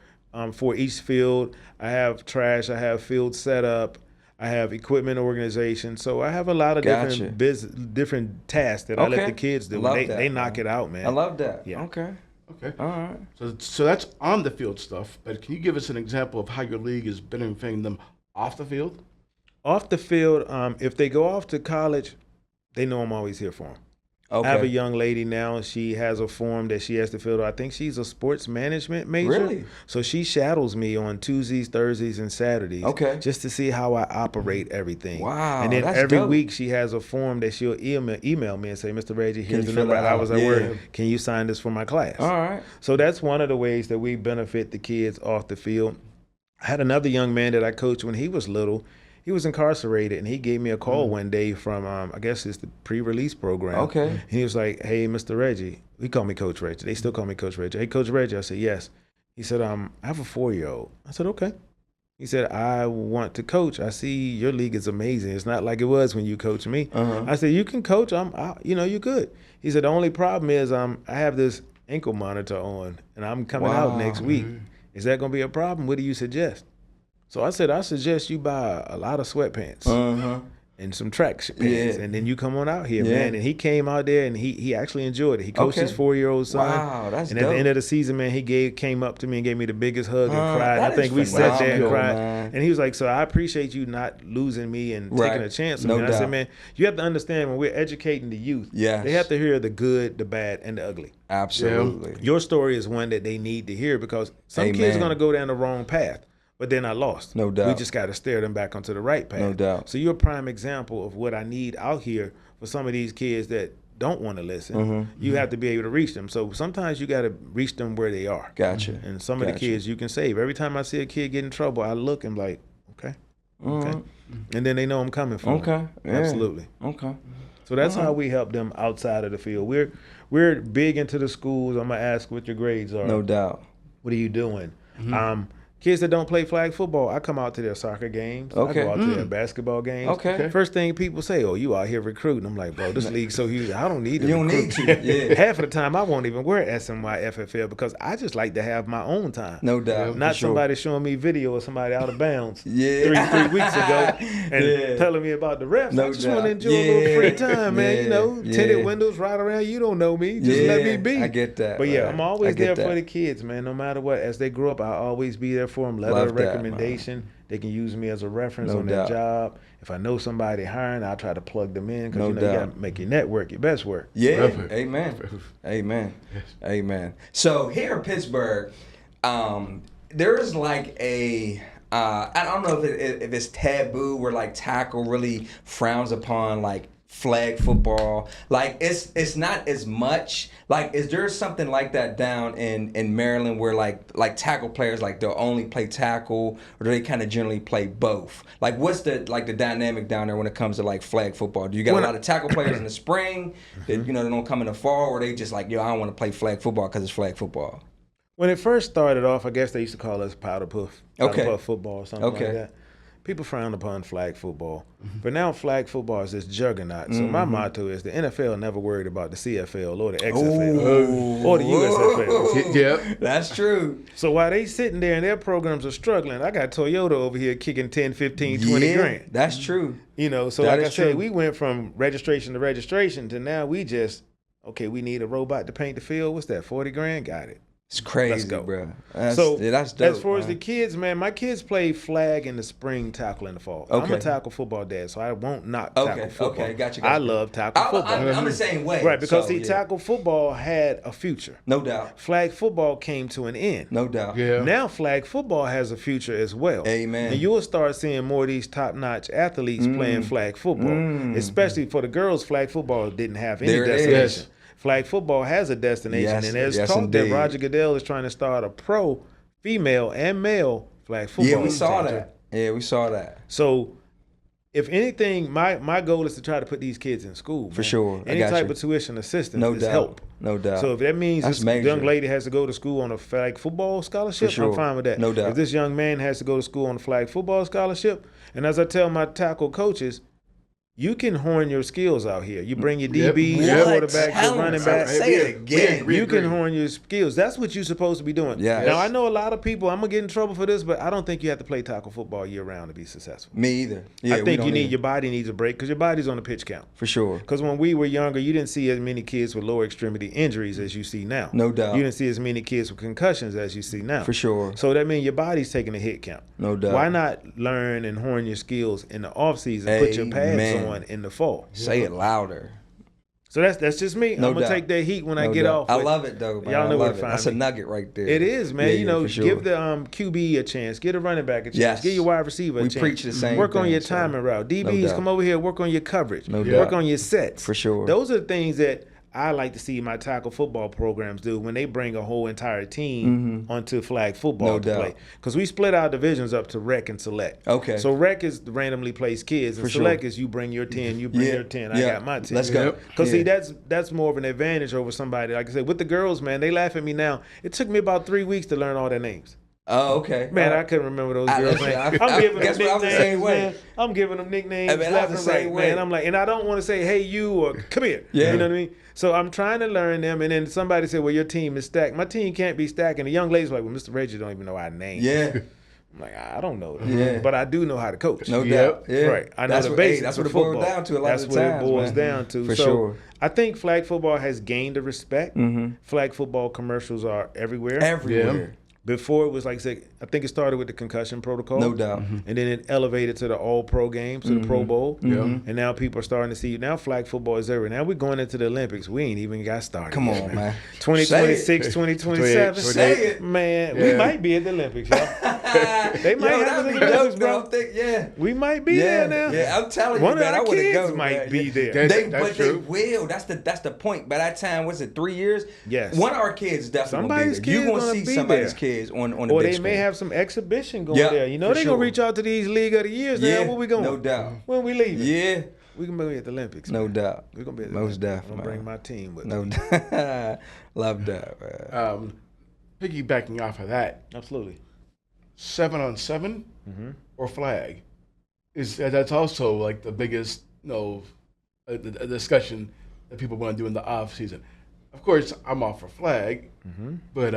for each field. I have trash. I have field setup. I have equipment organization. So I have a lot of Gotcha. different tasks that I let Okay. the kids do. Love and that, they man. knock it out, man. I love that. Yeah. Okay. Okay. All right. So that's on the field stuff. But can you give us an example of how your league is benefiting them off the field? Off the field, if they go off to college, they know I'm always here for them. Okay. I have a young lady now. She has a form that she has to fill out. I think she's a sports management major. Really? So she shadows me on Tuesdays, Thursdays, and Saturdays. Okay. Just to see how I operate everything. Wow, And then that's every dope. week she has a form that she'll email me and say, Mr. Reggie, here's you the number fill of it out? hours I Yeah. work. Can you sign this for my class? All right. So that's one of the ways that we benefit the kids off the field. I had another young man that I coached when he was little. He was incarcerated, and he gave me a call one day from, I guess it's the pre-release program. Okay. And he was like, hey, Mr. Reggie. He called me Coach Reggie. They still call me Coach Reggie. Hey, Coach Reggie. I said, yes. He said, I have a 4-year-old. I said, okay. He said, I want to coach. I see your league is amazing. It's not like it was when you coached me. I said, you can coach. You're good. He said, the only problem is I have this ankle monitor on, and I'm coming out next week. Is that going to be a problem? What do you suggest? So I said, I suggest you buy a lot of sweatpants and some track pants, Yeah. and then you come on out here, Yeah. man. And he came out there, and he actually enjoyed it. He coached his 4-year-old son. Wow, that's And at dope. the end of the season, man, he came up to me and gave me the biggest hug and cried. And that I think is we sat there and phenomenal, cried. man. And he was like, so I appreciate you not losing me and Right. taking a chance on No me. And I doubt. said, man, you have to understand when we're educating the youth, Yes. they have to hear the good, the bad, and the ugly. Absolutely. Your story is one that they need to hear because some kids Amen. are going to go down the wrong path, but they're not lost. No doubt. We just got to steer them back onto the right path. No doubt. So you're a prime example of what I need out here for some of these kids that don't want to listen. Mm-hmm. You have to be able to reach them. So sometimes you got to reach them where they are. Gotcha. And some of the Gotcha. kids you can save. Every time I see a kid get in trouble, I look and like, okay. And then they know I'm coming for them. Okay. Yeah. Absolutely. Okay. So that's how we help them outside of the field. We're big into the schools. I'm gonna ask what your grades are. No doubt. What are you doing? Kids that don't play flag football, I come out to their soccer games. I Okay. go out to their basketball games. Okay. First thing people say, oh, you out here recruiting. I'm like, bro, this league's so huge. I don't need to You don't recruit. need to. Yeah. Half of the time, I won't even wear SNY FFL because I just like to have my own time. No doubt. Not for sure. somebody showing me video of somebody out of bounds Yeah. three weeks ago and Yeah. telling me about the refs. No I just want to doubt. enjoy a little free Yeah. time, man. You know, Yeah. tinted Yeah. windows right around. You don't know me. Just let me Yeah. be. I get that, But yeah, right. I'm I always get there for that. the kids, man. No matter what. As they grow up, I'll always be there for them. Letter Love of that, recommendation. They can use me as a reference No on doubt. their job. If I know somebody hiring, I'll try to plug them in because No you know doubt. you got to make your network your best work. Yeah. Perfect. Amen. Perfect. Amen. Amen. So here in Pittsburgh, there is like a I don't know if it's taboo where like tackle really frowns upon like flag football? Like it's not as much. Like, is there something like that down in Maryland where like tackle players, like they'll only play tackle, or do they kind of generally play both? Like, what's the dynamic down there when it comes to like flag football? Do you got a lot of tackle players in the spring that they don't come in the fall, or they just like, yo, I don't want to play flag football because it's flag football? When it first started off, I guess they used to call us powder puff football or something like that. People frown upon flag football. But now flag football is this juggernaut. So my motto is the NFL never worried about the CFL or the XFL or the USFL. Yep. That's true. So while they sitting there and their programs are struggling, I got Toyota over here kicking 10, 15, 20 grand. That's true. So that like I said, true. we went from registration to registration to now we just, we need a robot to paint the field. What's that, 40 grand? Got it. It's crazy, Let's go. bro. That's dope, as far as the kids, man, my kids play flag in the spring, tackle in the fall. I'm a tackle football dad, so I won't knock tackle football. Okay, gotcha. I love tackle football. I'm the same way. Right, because tackle football had a future. No doubt. Flag football came to an end. No doubt. Yeah. Now flag football has a future as well. Amen. And you will start seeing more of these top-notch athletes playing flag football. Especially for the girls, flag football didn't have any destination. Flag football has a destination, and there's talk that Roger Goodell is trying to start a pro, female and male flag football. Yeah, we saw that. Yeah, we saw that. So, if anything, my goal is to try to put these kids in school. Man. For sure. Any type of tuition assistance is help. No doubt. So if that means this young lady has to go to school on a flag football scholarship, I'm fine with that. No doubt. If this young man has to go to school on a flag football scholarship, and as I tell my tackle coaches, you can horn your skills out here. You bring your DBs, your quarterbacks, your running backs. Say it again. You can horn your skills. That's what you're supposed to be doing. Yeah. Now, I know a lot of people, I'm going to get in trouble for this, but I don't think you have to play tackle football year-round to be successful. Me either. Yeah, I think your body needs a break because your body's on a pitch count. For sure. Because when we were younger, you didn't see as many kids with lower extremity injuries as you see now. No doubt. You didn't see as many kids with concussions as you see now. For sure. So that means your body's taking a hit count. No doubt. Why not learn and horn your skills in the offseason, put your pads on in the fall? Say it louder. So that's just me. I'm gonna take that heat when I get off. I love it though, man. Y'all know where to find That's a nugget right there. It is, man. Yeah, for sure. Give the QB a chance, get a running back a chance, Yes. give your wide receiver a chance. We preach the same Work on thing, your so. timing route. DBs, doubt. come over here, work on your coverage. No Work doubt. on your sets. For sure. Those are the things that I like to see my tackle football programs do when they bring a whole entire team onto flag football No to doubt. play. Because we split our divisions up to rec and select. Okay. So rec is randomly placed kids, and For sure. select is you bring your 10, you bring your 10, I got my 10. Let's go. Because see, that's more of an advantage over somebody. Like I said, with the girls, man, they laugh at me now. It took me about 3 weeks to learn all their names. Oh, okay. Man, I couldn't remember those girls' names. I'm giving them guess what, I was the nicknames, same way. man. I'm giving them nicknames I mean, I left was and the right, same way. man. I'm like, and I don't want to say, hey, you, or come here. Yeah. You know what I mean? So I'm trying to learn them, and then somebody said, well, your team is stacked. My team can't be stacked. And the young lady's like, well, Mr. Reggie don't even know our names. Yeah. I'm like, I don't know them. Yeah. But I do know how to coach. No doubt. Yeah. Right. I know That's the what- basics that's what of it boils football. down to a lot That's of the what times, it boils man. down to. For so sure. I think flag football has gained a respect. Flag football commercials are everywhere. Everywhere. Before it was like, say, I think it started with the concussion protocol. No doubt. And then it elevated to the all-pro games, to the Pro Bowl. And now people are starting to see, now flag football is everywhere. Now we're going into the Olympics. We ain't even got started. Come yet, on, man. 2026, 2027. Say it. Man, we might be at the Olympics, y'all. They might have us at the Olympics, bro. We might be there now. Yeah, I'm telling you, One of man, I our want to kids go. might man. be there. That's They true. will. That's the point. By that time, what's it? 3 years? Yes. One of our kids is definitely Somebody's gonna be there. You're kid's gonna gonna see be somebody's there. kids on the Or big they may screen. have some exhibition going Yeah, there. You know, for they're sure. going to reach out to these League of the Years Yeah, now. Where we going? no doubt. When we leaving? Yeah, We can be at the Olympics. no man. doubt. We're going to be at the Most Olympics. I'm definitely. going to bring my team with No me. doubt. Love that, man. Piggybacking off of that, Absolutely. 7-on-7 or flag that's also like the biggest a discussion that people want to do in the off season. Of course, I'm all for flag, but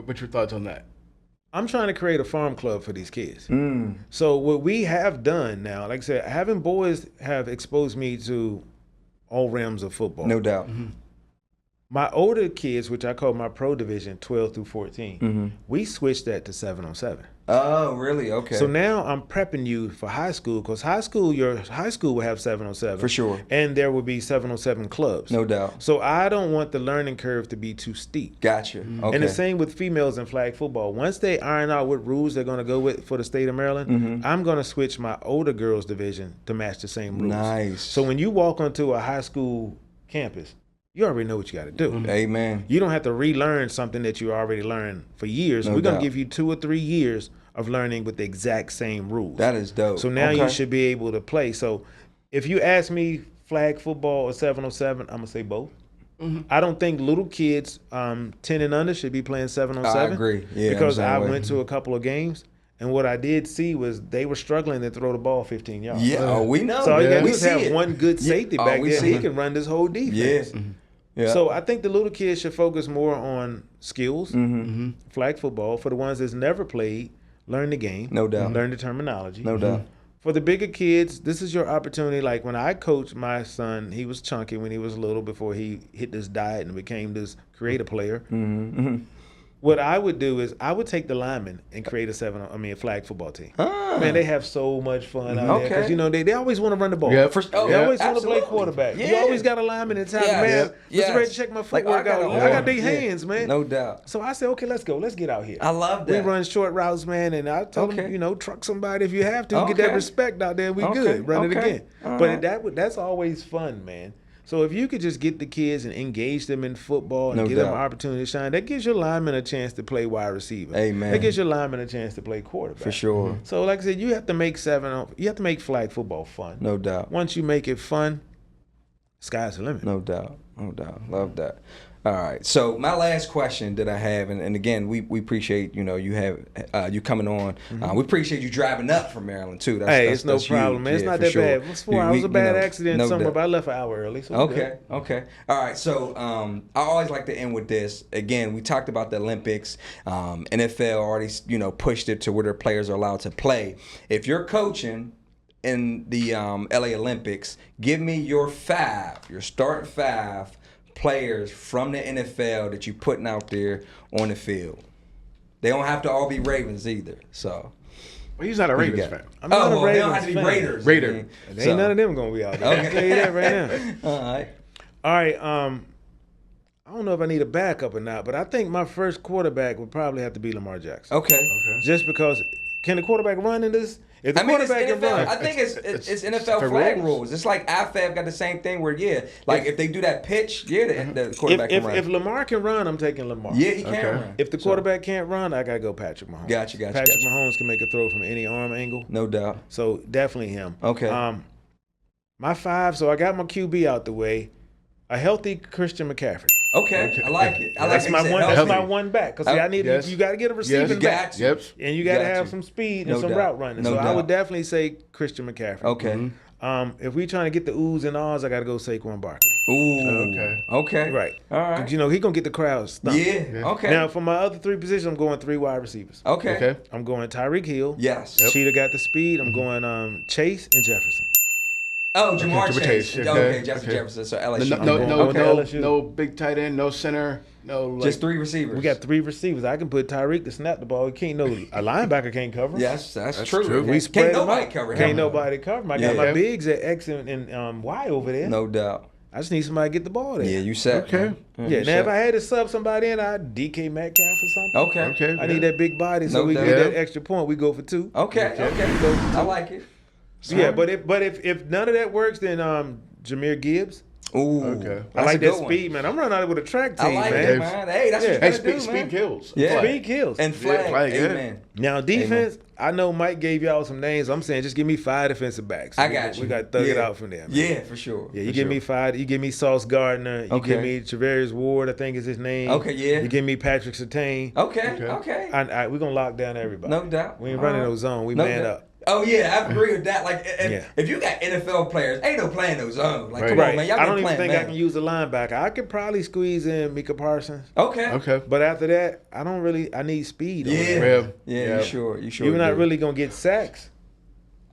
what's your thoughts on that? I'm trying to create a farm club for these kids. So what we have done now, like I said, having boys have exposed me to all realms of football. No doubt. My older kids, which I call my pro division, 12 through 14, Mm-hmm. we switched that to 7-on-7. Oh, really? Okay. So now I'm prepping you for high school, because your high school will have 7-on-7. For sure. And there will be 7-on-7 clubs. No doubt. So I don't want the learning curve to be too steep. Gotcha. Okay. And the same with females in flag football. Once they iron out what rules they're going to go with for the state of Maryland, Mm-hmm. I'm going to switch my older girls division to match the same rules. Nice. So when you walk onto a high school campus, you already know what you got to do. Amen. You don't have to relearn something that you already learned for years. No We're going doubt. to give you 2 or 3 years of learning with the exact same rules. That is dope. So now Okay. you should be able to play. So if you ask me flag football or 7-on-7, I'm going to say both. I don't think little kids 10 and under should be playing 7-on-7. I agree. Yeah, because I'm the I same way. went to a couple of games, and what I did see was they were struggling to throw the ball 15 yards. Yeah, oh, we know. So all you got to we do is see have it. one good safety Oh, back we there, see and he it. can run this whole defense. Yeah. Yeah. So I think the little kids should focus more on skills, Mm-hmm. flag football. For the ones that's never played, learn the game. No doubt. Learn the terminology. No doubt. For the bigger kids, this is your opportunity. Like when I coached my son, he was chunky when he was little before he hit this diet and became this creative player. Mm-hmm. What I would do is I would take the linemen and create a flag football team. Man, they have so much fun out there because Okay. they always want to run the ball. Yeah. Oh, They always want to absolutely. play quarterback. You Yeah. always got a lineman in town. Yes. Man, Yes. Mr. Reggie, check my Like, footwork out. gotta I got run. big Yeah. hands, man. No doubt. So I said, okay, let's go. Let's get out here. I love We that. run short routes, man, and I told Okay. them, truck somebody if you have to. Get Okay. that respect out there. We Okay. good. Run it Okay. again. All But right. that's always fun, man. So if you could just get the kids and engage them in football and No give them doubt. an opportunity to shine, that gives your lineman a chance to play wide receiver. Amen. That gives your lineman a chance to play quarterback. For sure. So like I said, you have to make flag football fun. No doubt. Once you make it fun, sky's the limit. No doubt. No doubt. Love that. All right. So my last question that I have, and again, we appreciate you coming on. We appreciate you driving up from Maryland too. It's no problem, man. It's not that bad. It was 4 hours. It was a bad accident no somewhere, doubt. but I left an hour early. So we're good. Okay. All right. So I always like to end with this. Again, we talked about the Olympics. NFL already pushed it to where their players are allowed to play. If you're coaching in the LA Olympics, give me your starting 5 players from the NFL that you putting out there on the field. They don't have to all be Ravens either. So Well, he's not a who you Ravens got? fan. I'm not a They don't Ravens have to be fan. Raiders. Raider. I mean, There ain't none of them gonna be out there. I can tell you that right now. All right. All right. I don't know if I need a backup or not, but I think my first quarterback would probably have to be Lamar Jackson. Okay. Just because, can the quarterback run in this? If the I mean, it's quarterback can NFL. run, I think it's NFL for flag rules. rules. It's like IFAB got the same thing where, if they do that pitch, the quarterback if can run. if Lamar can run, I'm taking Lamar. Yeah, he can Okay. run. If the quarterback can't run, I gotta go Patrick Mahomes. Gotcha. Patrick Mahomes can make a throw from any arm angle, No doubt. so definitely him. Okay. My 5. So I got my QB out the way. A healthy Christian McCaffrey. Okay. I like it. I like That's it. my You said one. That's healthy. my one back because Oh, I need yes. you got to get a receiving Yes. back. Got you. Yep. And you got to Got have you. some speed No and some doubt. route running. No So I doubt. would definitely say Christian McCaffrey. Okay. If we trying to get the oohs and ahs, I got to go Saquon Barkley. Ooh. Okay. Right. All right. 'Cause, he gonna get the crowd stumped. Yeah. Okay. Now for my other 3 positions, I'm going 3 wide receivers. Okay. Okay. I'm going Tyreek Hill. Yes. Cheetah got the speed. I'm going Chase and Jefferson. Oh, Jamar Jamar Chase. Chase, Okay. okay. Jefferson. So No, LSU. no, LSU. no big tight end, no center, no. Just 3 receivers. We got 3 receivers. I can put Tyreek to snap the ball. He can't a linebacker can't cover him. Yes, that's That's true. true. We spread Can't them nobody out. cover him. Can't nobody cover him. I got Yeah. my bigs at X and Y over there. No doubt. I just need somebody to get the ball there. Yeah, you set. Okay. man. Yeah, you now if set. I had to sub somebody in, I'd DK Metcalf or something. Okay. Okay. I need that big body so No we doubt. get that Yeah. extra point. We go for 2. Okay. I like it. Yeah, but if none of that works, then Jameer Gibbs. Ooh. Okay. I That's like a that good one. speed, man. I'm running out of with a track I team, like man. it, man. Hey, that's Yeah. what Hey, you gotta do, speed man. kills. Yeah. Flag. Speed kills. And flag. flag, yeah. Amen. Now defense, I know Mike gave y'all some names. I'm saying just give me 5 defensive backs. I got you. We got to thug it Yeah. out from there, man. Yeah, for sure. Yeah, you For give sure. me 5. You give me Sauce Gardner. You Okay. give me Travarius Ward, I think is his name. Okay, yeah. You give me Patrick Surtain. Okay. Okay. Okay. We're going to lock down everybody. No doubt. We ain't All running right. no zone. We No man doubt. up. Oh yeah, I agree with that. Like, Yeah. if you got NFL players, ain't no playing no zone. Like, come Right. on, man, y'all I been don't even playing, think man. I can use a linebacker. I could probably squeeze in Micah Parsons. Okay. Okay. But after that, I need speed. Yeah. on that. Yeah. Yeah. Yeah. You sure? You sure? You're not do. really going to get sacks.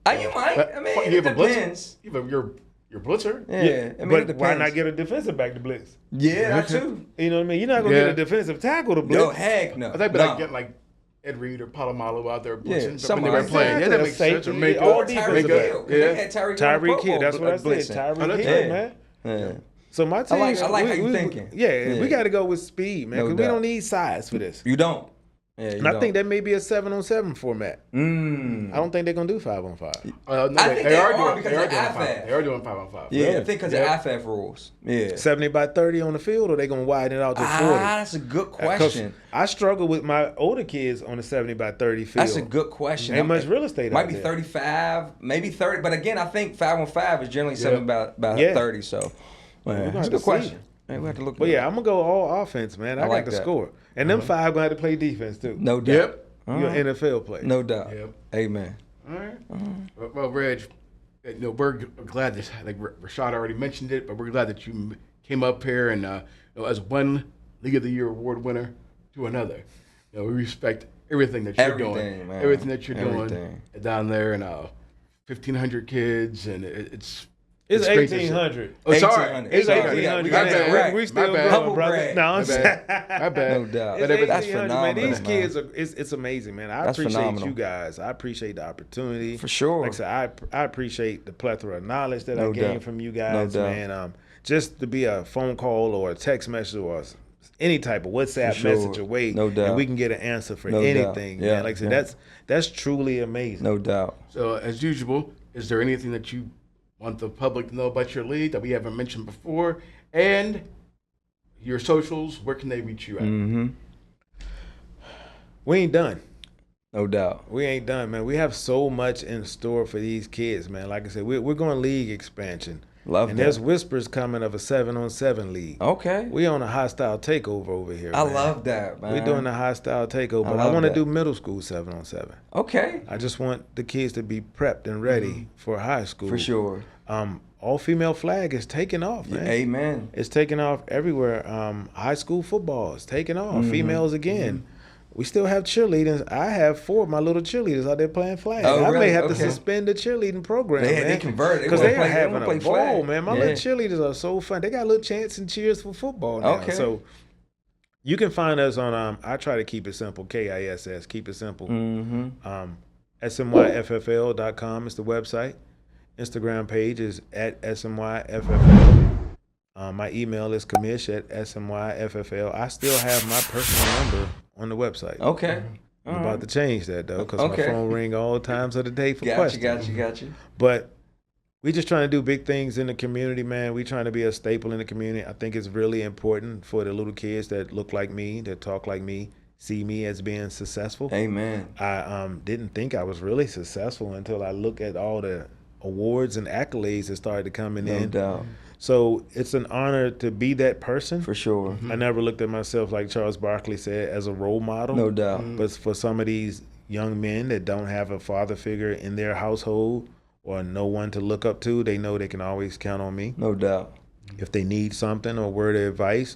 You might. I mean, you it have a blitz. depends. You have your You're a blitzer. Yeah, I mean, but it why depends. not get a defensive back to blitz? Yeah, that too. You know what I mean? You're not gonna Yeah. get a defensive tackle to blitz. No, heck no. I think, but no. like getting like Ed Reed or Palomalo out there blitzing, but when somebody they were like playing, that. yeah, that makes sense. Or Safety, make all Or defense. Tyreek Make Hill. up. 'Cause they had Tyreek Tyreek Hill, Hill. that's what I said. Tyreek that's Hill, right. man. Yeah. So my team, I like how you thinking. Yeah, Yeah. we got to go with speed, man, No because we doubt. don't need size for this. You don't. Yeah, And I think that may be a 7-on-7 format. I don't think they're gonna do 5-on-5. No, I think they are doing. because They are of doing IFAF. 5. They are doing 5-on-5. Yeah, Really? I think because Yeah. of IFAF rules. Yeah. 70 by 30 on the field, or they gonna widen it out to 40? That's a good 'Cause question. I struggle with my older kids on the 70 by 30 field. That's a good question. Ain't much real estate Might out be there. 35, maybe 30. But again, I think 5-on-5 is generally 7 by Yeah. 30. So, gonna that's have a to good see. question. Hey, we have to look. But yeah, I'm gonna go all offense, man. I, like got to that. score, and them 5 gonna have to play defense too. No doubt. Yep. You're an NFL player. No doubt. Yep. Amen. All right. Well, Reg, we're glad that, like Rashad already mentioned it, but we're glad that you came up here and as one League of the Year award winner to another. We respect everything that you're doing. Everything, man. Everything that you're doing Everything. down there, and 1,500 kids, and it's It's great to see. 1,800. Oh, sorry. 1,800. It's Sorry. 1,800. We got that right. We still My bad. growing, Humble brother. brag. No, My I'm bad. My bad. No doubt. But everything- That's 1,800, phenomenal, man. These man. kids are. It's amazing, man. I That's appreciate phenomenal. you guys. I appreciate the opportunity. For sure. Like I said, I appreciate the plethora of knowledge that No I gained doubt. from you No guys, doubt. man. Just to be a phone call or a text message or any type of WhatsApp For sure. message away, No doubt. and we can get an answer for No doubt. anything, Yeah, man. Like I said, yeah. that's truly amazing. No doubt. So, as usual, is there anything that you want the public to know about your league that we haven't mentioned before? And your socials, where can they reach you at? Mm-hmm. We ain't done. No doubt. We ain't done, man. We have so much in store for these kids, man. Like I said, we're going league expansion. Love and that. there's whispers coming of a 7-on-7 league. Okay. We on a hostile takeover over here. I man. love that, man. We're doing a hostile takeover, but I love want to that. do middle school 7-on-7. Okay. I just want the kids to be prepped and ready for high school. For sure. All female flag is taking off, man. Amen. It's taking off everywhere. High school football is taking off. Mm-hmm. Females again. We still have cheerleaders. I have 4 of my little cheerleaders out there playing flag. Oh, I really? may have to Okay. suspend the cheerleading program, They man. converted. They Because wanna they are play- they having wanna a play ball, flag. man. My Yeah. little cheerleaders are so fun. They got a little chance and cheers for football now. Okay. So you can find us on, I try to keep it simple, KISS, keep it simple. Mm-hmm. SMYFFL.com is the website. Instagram page is at SMYFFL. My email is commish@SMYFFL. I still have my personal number on the website. Okay. I'm about to change that though, because Okay. my phone ring all times of the day for Got you, questions. got you. But we just trying to do big things in the community, man. We trying to be a staple in the community. I think it's really important for the little kids that look like me, that talk like me, see me as being successful. Amen. I didn't think I was really successful until I look at all the awards and accolades that started coming No in. doubt. So it's an honor to be that person. For sure. I never looked at myself, like Charles Barkley said, as a role model. No doubt. But for some of these young men that don't have a father figure in their household or no one to look up to, they know they can always count on me. No doubt. If they need something or a word of advice,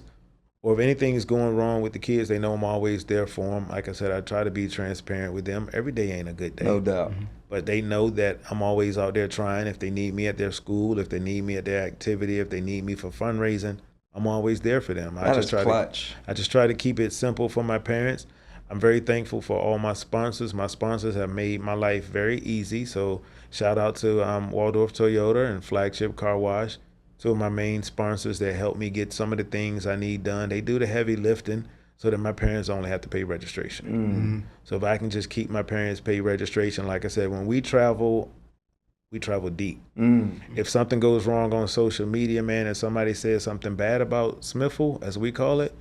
or if anything is going wrong with the kids, they know I'm always there for them. Like I said, I try to be transparent with them. Every day ain't a good day. No doubt. But they know that I'm always out there trying. If they need me at their school, if they need me at their activity, if they need me for fundraising, I'm always there for them. That is clutch. I just try to keep it simple for my parents. I'm very thankful for all my sponsors. My sponsors have made my life very easy. So shout out to Waldorf Toyota and Flagship Car Wash, 2 of my main sponsors that help me get some of the things I need done. They do the heavy lifting so that my parents only have to pay registration. So if I can just keep my parents pay registration, like I said, when we travel deep. If something goes wrong on social media, man, and somebody says something bad about Smithville, as we call it,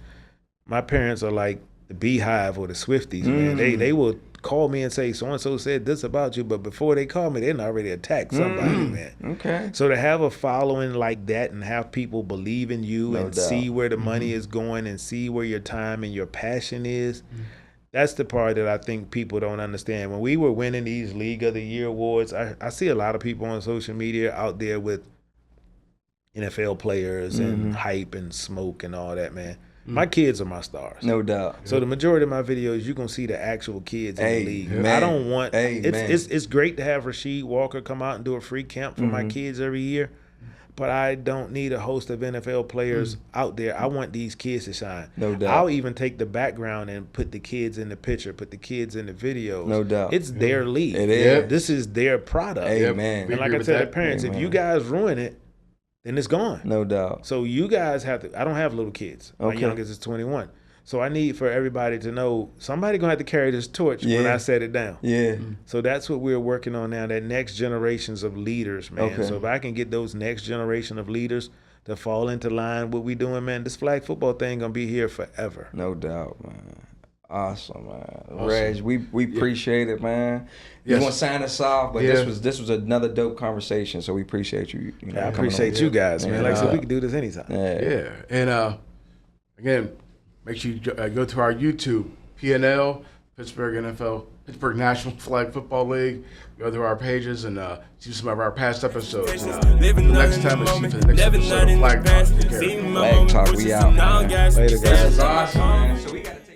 my parents are like the Beehive or the Swifties, man. They will call me and say, so-and-so said this about you, but before they call me, they already attacked somebody, man. Okay. So to have a following like that and have people believe in you No and doubt. see where the money is going and see where your time and your passion is, that's the part that I think people don't understand. When we were winning these League of the Year awards, I see a lot of people on social media out there with NFL players and hype and smoke and all that, man. My kids are my stars. No doubt. So the majority of my videos, you're gonna see the actual kids in the league. Amen. I don't want. Amen. It's great to have Rasheed Walker come out and do a free camp for my kids every year, but I don't need a host of NFL players out there. I want these kids to shine. No doubt. I'll even take the background and put the kids in the picture, put the kids in the videos. No doubt. It's their league. It is. Yep. This is their product. Amen. And like I tell the parents, if you guys ruin it, then it's gone. No doubt. So you guys have to. I don't have little kids. My Okay. youngest is 21. So I need for everybody to know somebody gonna have to carry this torch when I set it down. Yeah. So that's what we're working on now. That next generations of leaders, man. Okay. So if I can get those next generation of leaders to fall into line, what we doing, man, this flag football thing gonna be here forever. No doubt, man. Awesome, man. Reg, we appreciate it, man. You Yes. want to sign us off, but Yeah. this was another dope conversation. So we appreciate you. You know, I coming appreciate over. you guys, man. Like I said, we can do this anytime. Yeah, and again, make sure you go to our YouTube, PNL, Pittsburgh NFL, Pittsburgh National Flag Football League. Go to our pages and see some of our past episodes. Living Next in time, the it's moment, for the next never episode not of in the Flag Talk. past. Take care. Seen my Flag moment Talk, we versus out, now man. guys. Later, guys. That's awesome, man. So we got